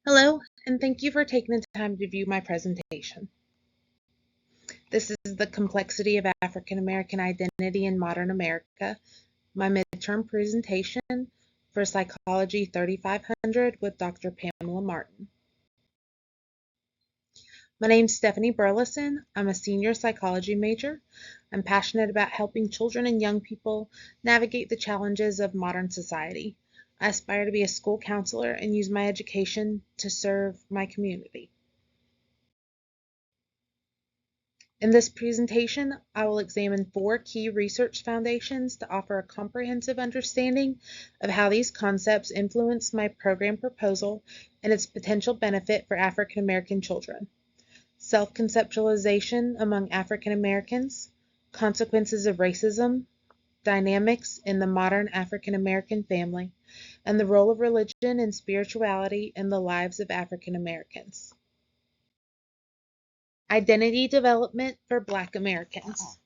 Hello, and thank you for taking the time to view my presentation. This is the complexity of African American identity in modern America, my midterm presentation for Psychology 3500 with Dr. Pamela Martin. My name is Stephanie Burleson. I'm a senior psychology major. I'm passionate about helping children and young people navigate the challenges of modern society. I aspire to be a school counselor and use my education to serve my community. In this presentation, I will examine 4 key research foundations to offer a comprehensive understanding of how these concepts influence my program proposal and its potential benefit for African American children. Self-conceptualization among African Americans, consequences of racism, dynamics in the modern African American family, and the role of religion and spirituality in the lives of African Americans. Identity development for Black Americans.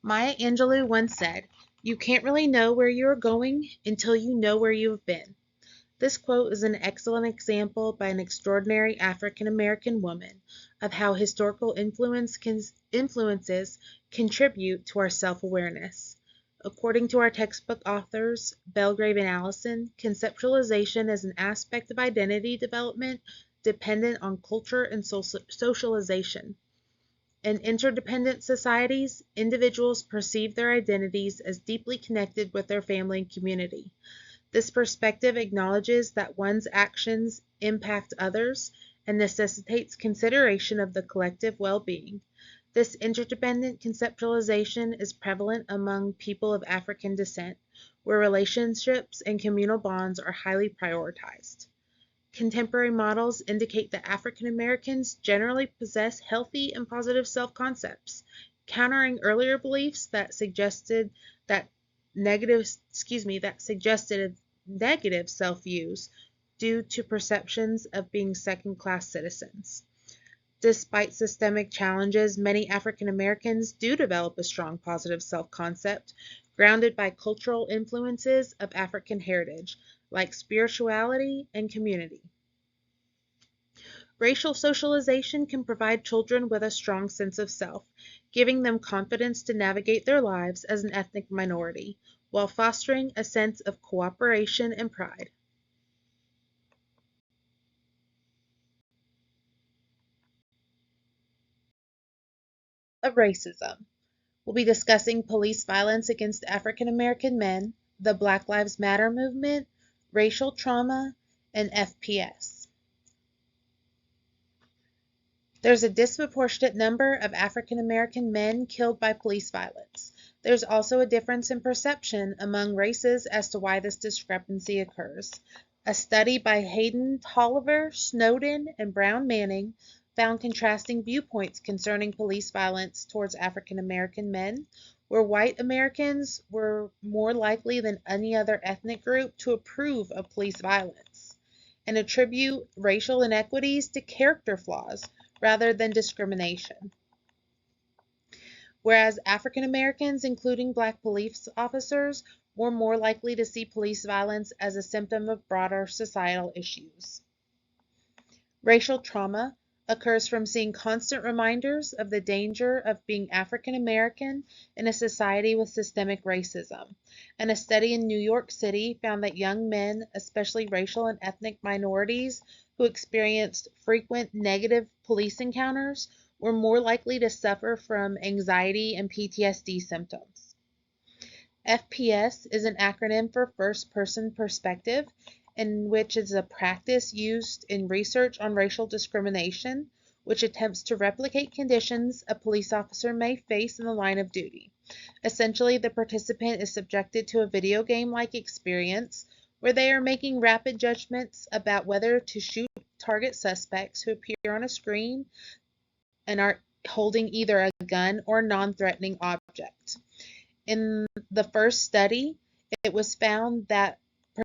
Maya Angelou once said, "You can't really know where you are going until you know where you have been." This quote is an excellent example by an extraordinary African American woman of how historical influences contribute to our self-awareness. According to our textbook authors, Belgrave and Allison, conceptualization is an aspect of identity development dependent on culture and socialization. In interdependent societies, individuals perceive their identities as deeply connected with their family and community. This perspective acknowledges that one's actions impact others and necessitates consideration of the collective well-being. This interdependent conceptualization is prevalent among people of African descent, where relationships and communal bonds are highly prioritized. Contemporary models indicate that African Americans generally possess healthy and positive self-concepts, countering earlier beliefs that suggested negative self-views due to perceptions of being second-class citizens. Despite systemic challenges, many African Americans do develop a strong positive self-concept grounded by cultural influences of African heritage, like spirituality and community. Racial socialization can provide children with a strong sense of self, giving them confidence to navigate their lives as an ethnic minority, while fostering a sense of cooperation and pride. Of racism. We'll be discussing police violence against African American men, the Black Lives Matter movement, racial trauma, and FPS. There's a disproportionate number of African American men killed by police violence. There's also a difference in perception among races as to why this discrepancy occurs. A study by Hayden Tolliver, Snowden, and Brown Manning found contrasting viewpoints concerning police violence towards African American men, where white Americans were more likely than any other ethnic group to approve of police violence and attribute racial inequities to character flaws rather than discrimination. Whereas African Americans, including Black police officers, were more likely to see police violence as a symptom of broader societal issues. Racial trauma occurs from seeing constant reminders of the danger of being African American in a society with systemic racism. And a study in New York City found that young men, especially racial and ethnic minorities, who experienced frequent negative police encounters were more likely to suffer from anxiety and PTSD symptoms. FPS is an acronym for First Person Perspective, in which is a practice used in research on racial discrimination, which attempts to replicate conditions a police officer may face in the line of duty. Essentially, the participant is subjected to a video game-like experience where they are making rapid judgments about whether to shoot target suspects who appear on a screen and are holding either a gun or non-threatening object. In the first study, it was found that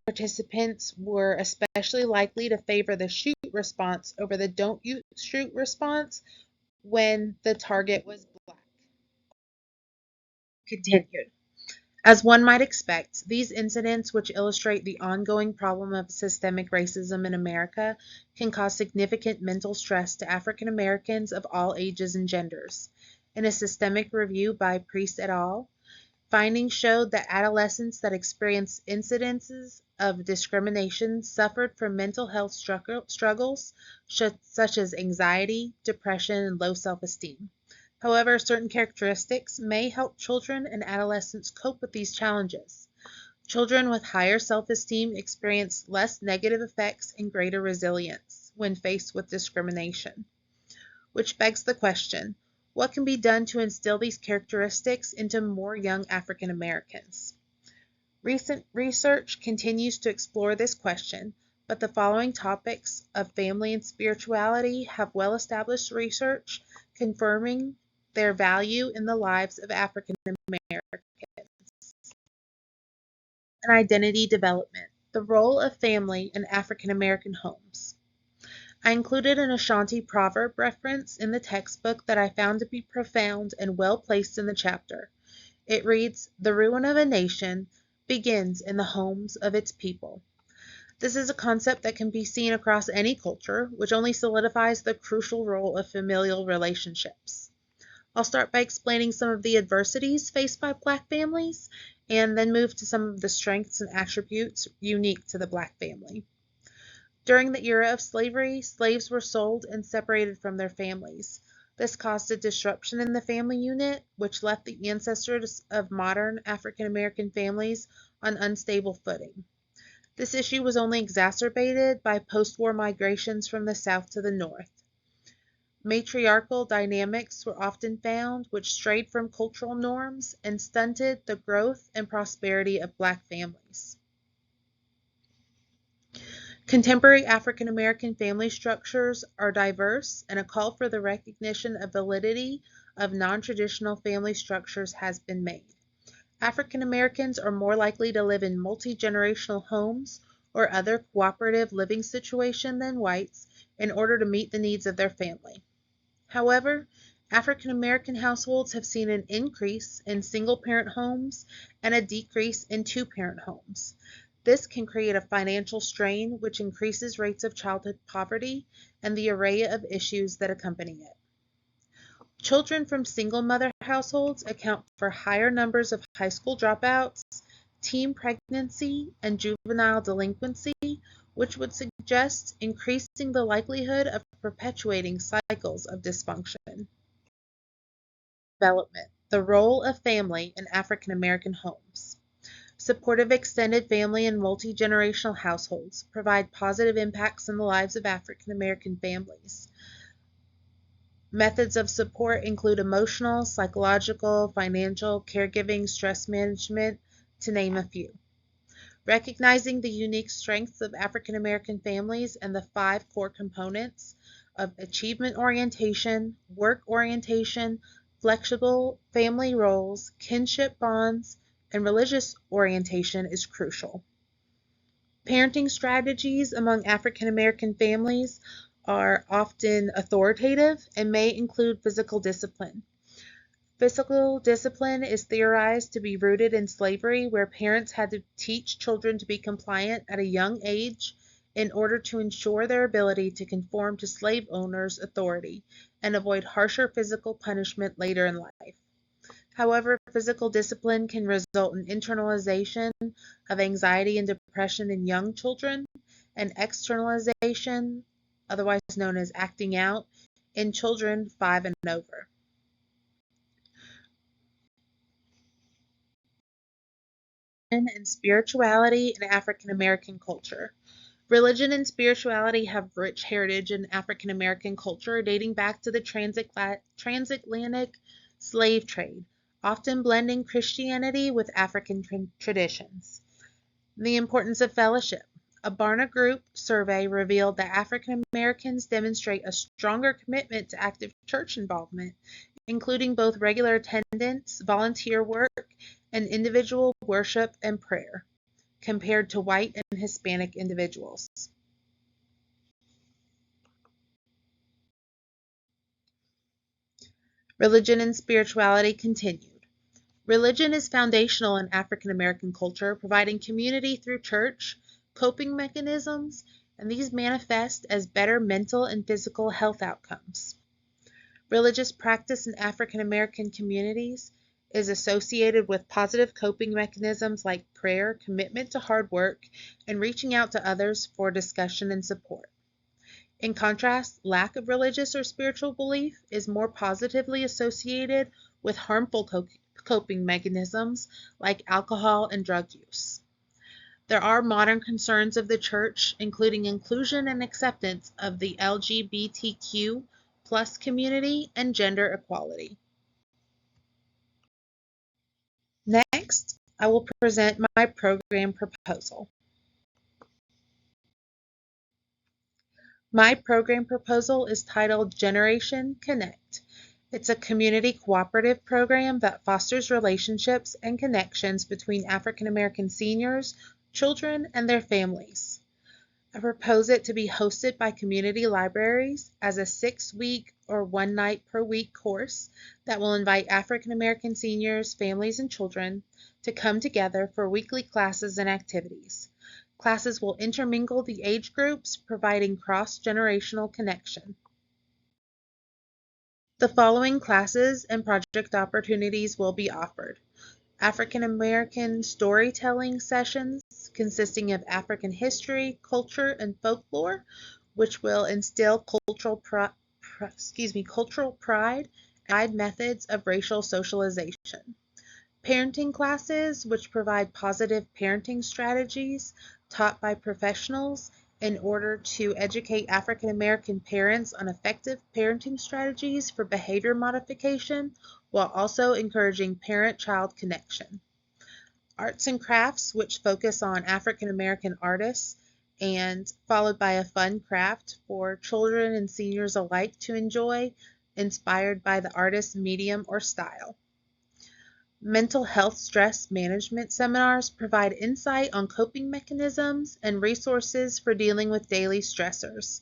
participants were especially likely to favor the shoot response over the don't shoot response when the target was black. Continued. As one might expect, these incidents, which illustrate the ongoing problem of systemic racism in America, can cause significant mental stress to African Americans of all ages and genders. In a systemic review by Priest et al., findings showed that adolescents that experienced incidences of discrimination suffered from mental health struggles such as anxiety, depression, and low self-esteem. However, certain characteristics may help children and adolescents cope with these challenges. Children with higher self-esteem experience less negative effects and greater resilience when faced with discrimination. Which begs the question, what can be done to instill these characteristics into more young African Americans? Recent research continues to explore this question, but the following topics of family and spirituality have well-established research confirming their value in the lives of African Americans. And identity development, the role of family in African American homes. I included an Ashanti proverb reference in the textbook that I found to be profound and well placed in the chapter. It reads, "The ruin of a nation begins in the homes of its people." This is a concept that can be seen across any culture, which only solidifies the crucial role of familial relationships. I'll start by explaining some of the adversities faced by Black families, and then move to some of the strengths and attributes unique to the Black family. During the era of slavery, slaves were sold and separated from their families. This caused a disruption in the family unit, which left the ancestors of modern African American families on unstable footing. This issue was only exacerbated by post-war migrations from the South to the North. Matriarchal dynamics were often found, which strayed from cultural norms and stunted the growth and prosperity of Black families. Contemporary African American family structures are diverse, and a call for the recognition of validity of non-traditional family structures has been made. African Americans are more likely to live in multi-generational homes or other cooperative living situation than whites in order to meet the needs of their family. However, African American households have seen an increase in single-parent homes and a decrease in two-parent homes. This can create a financial strain which increases rates of childhood poverty and the array of issues that accompany it. Children from single-mother households account for higher numbers of high school dropouts, teen pregnancy, and juvenile delinquency, which would suggest increasing the likelihood of perpetuating cycles of dysfunction. Development, the role of family in African American homes. Supportive extended family and multi-generational households provide positive impacts in the lives of African American families. Methods of support include emotional, psychological, financial, caregiving, stress management, to name a few. Recognizing the unique strengths of African American families and the 5 core components of achievement orientation, work orientation, flexible family roles, kinship bonds, and religious orientation is crucial. Parenting strategies among African American families are often authoritative and may include physical discipline. Physical discipline is theorized to be rooted in slavery, where parents had to teach children to be compliant at a young age in order to ensure their ability to conform to slave owners' authority and avoid harsher physical punishment later in life. However, physical discipline can result in internalization of anxiety and depression in young children, and externalization, otherwise known as acting out, in children 5 and over. And spirituality in African American culture. Religion and spirituality have rich heritage in African American culture dating back to the transatlantic slave trade, often blending Christianity with African traditions. The importance of fellowship. A Barna Group survey revealed that African Americans demonstrate a stronger commitment to active church involvement, including both regular attendance, volunteer work, and individual worship and prayer, compared to white and Hispanic individuals. Religion and spirituality continued. Religion is foundational in African American culture, providing community through church, coping mechanisms, and these manifest as better mental and physical health outcomes. Religious practice in African American communities is associated with positive coping mechanisms like prayer, commitment to hard work, and reaching out to others for discussion and support. In contrast, lack of religious or spiritual belief is more positively associated with harmful coping mechanisms like alcohol and drug use. There are modern concerns of the church, including inclusion and acceptance of the LGBTQ plus community and gender equality. Next, I will present my program proposal. My program proposal is titled Generation Connect. It's a community cooperative program that fosters relationships and connections between African American seniors, children, and their families. I propose it to be hosted by community libraries as a 6-week or 1 night per week course that will invite African American seniors, families, and children to come together for weekly classes and activities. Classes will intermingle the age groups, providing cross-generational connection. The following classes and project opportunities will be offered. African American storytelling sessions consisting of African history, culture, and folklore, which will instill cultural pride and guide methods of racial socialization. Parenting classes, which provide positive parenting strategies taught by professionals in order to educate African American parents on effective parenting strategies for behavior modification, while also encouraging parent-child connection. Arts and crafts, which focus on African American artists, and followed by a fun craft for children and seniors alike to enjoy, inspired by the artist's medium or style. Mental health stress management seminars provide insight on coping mechanisms and resources for dealing with daily stressors.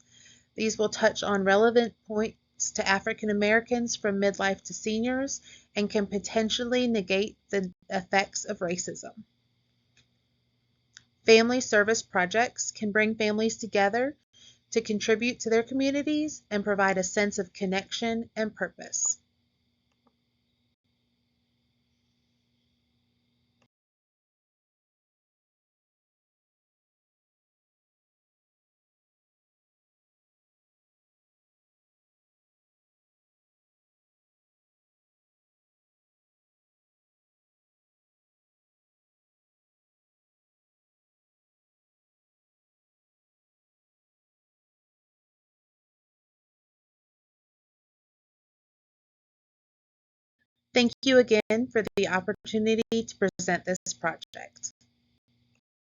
These will touch on relevant points to African Americans from midlife to seniors and can potentially negate the effects of racism. Family service projects can bring families together to contribute to their communities and provide a sense of connection and purpose. Thank you again for the opportunity to present this project.